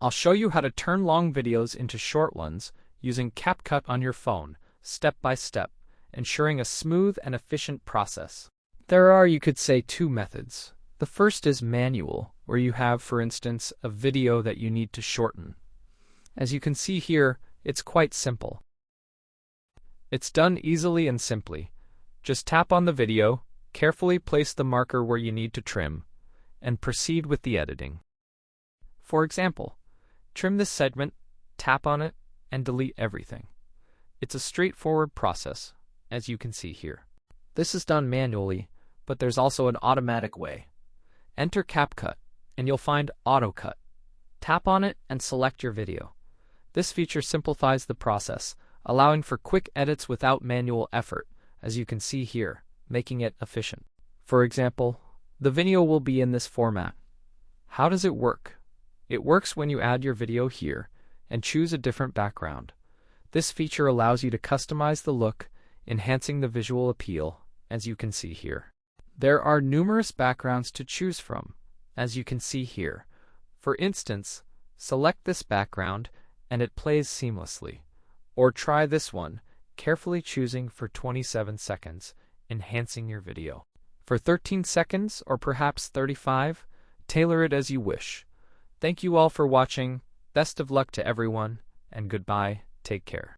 I'll show you how to turn long videos into short ones using CapCut on your phone, step by step, ensuring a smooth and efficient process. There are, you could say, two methods. The first is manual, where you have, for instance, a video that you need to shorten. As you can see here, it's quite simple. It's done easily and simply. Just tap on the video, carefully place the marker where you need to trim, and proceed with the editing. For example, trim this segment, tap on it, and delete everything. It's a straightforward process, as you can see here. This is done manually, but there's also an automatic way. Enter CapCut, and you'll find Auto Cut. Tap on it and select your video. This feature simplifies the process, allowing for quick edits without manual effort, as you can see here, making it efficient. For example, the video will be in this format. How does it work? It works when you add your video here and choose a different background. This feature allows you to customize the look, enhancing the visual appeal, as you can see here. There are numerous backgrounds to choose from, as you can see here. For instance, select this background and it plays seamlessly. Or try this one, carefully choosing for 27 seconds, enhancing your video. For 13 seconds or perhaps 35, tailor it as you wish. Thank you all for watching. Best of luck to everyone, and goodbye. Take care.